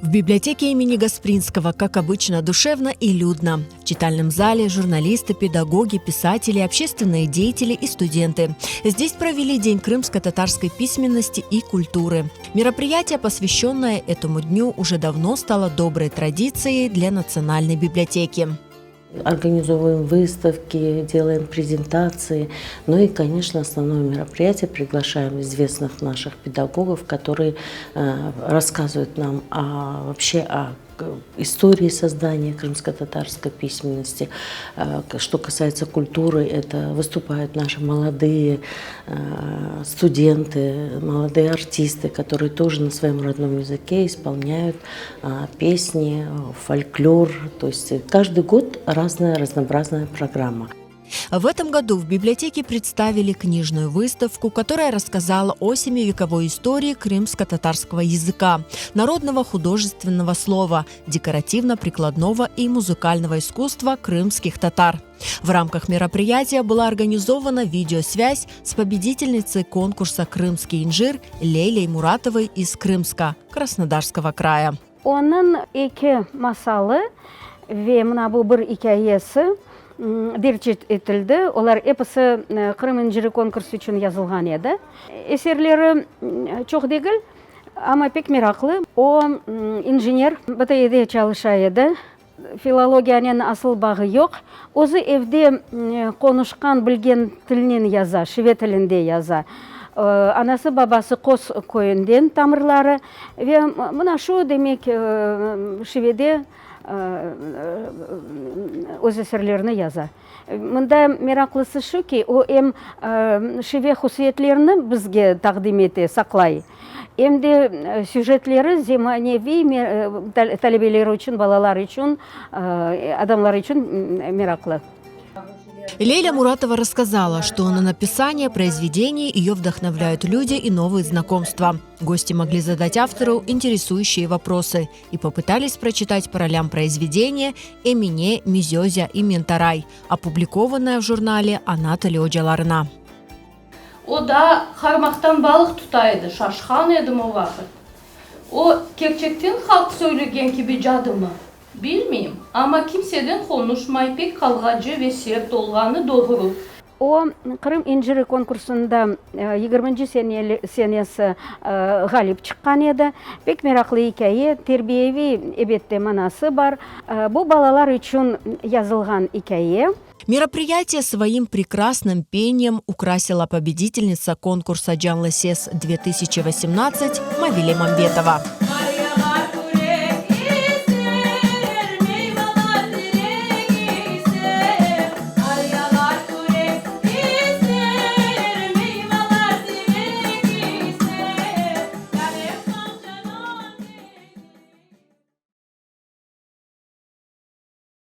В библиотеке имени Гаспринского, как обычно, душевно и людно. В читальном зале журналисты, педагоги, писатели, общественные деятели и студенты. Здесь провели День крымско-татарской письменности и культуры. Мероприятие, посвященное этому дню, уже давно стало доброй традицией для Национальной библиотеки. Организовываем выставки, делаем презентации. Ну и, конечно, основное мероприятие, приглашаем известных наших педагогов, которые рассказывают нам вообще о истории создания крымско-татарской письменности. Что касается культуры, это выступают наши молодые студенты, молодые артисты, которые тоже на своем родном языке исполняют песни, фольклор. То есть каждый год разнообразная программа. В этом году в библиотеке представили книжную выставку, которая рассказала о семивековой истории крымско-татарского языка, народного художественного слова, декоративно-прикладного и музыкального искусства крымских татар. В рамках мероприятия была организована видеосвязь с победительницей конкурса «Крымский инжир» Лейлей Муратовой из Крымска, Краснодарского края. Onun iki masalı ve bu bir hikayesi derç etildi. Onlar hepsi Kırım İnciri konkursu için yazılgan edi. Eserleri çok değil ama pek meraklı. O inженер BTE'de çalışıyordu. Filologiyanın asıl bağı yok. Özü evde konuşkan bilgen tilinden yaza, şive tilinde yaza. Anası babası Kos köyünden tamırları ve buna şu demek şivede öz eserlerini yaza. Bunda meraklısı şu ki o hem şive hususiyetlerini bizge takdim ete, saklay. Hem de süjetleri zemanevi talebeler için, balalar için, adamlar için meraklı. Лейля Муратова рассказала, что на написание произведений ее вдохновляют люди и новые знакомства. Гости могли задать автору интересующие вопросы и попытались прочитать по ролям произведения «Эмине, Мизёзя и Ментарай», опубликованное в журнале «Анатолий Оджаларына». O da karmaktan balık tutaydı, şaşkan edim o vakit. O gerçekten halk söyleyen gibi cadı mı? Bilmeyeyim ama kimseden konuşmayı pek kalgacı ve sert olganı doğru. O Kırım İnciri konkursunda 20. senesi galip çıkan edi. Pek meraklı hikaye, terbiyevi ebette manası var. Bu balalar için yazılgan hikaye. Мероприятие своим прекрасным пением украсила победительница конкурса «Джанлы Сес-2018» Мавиле Мамбетова.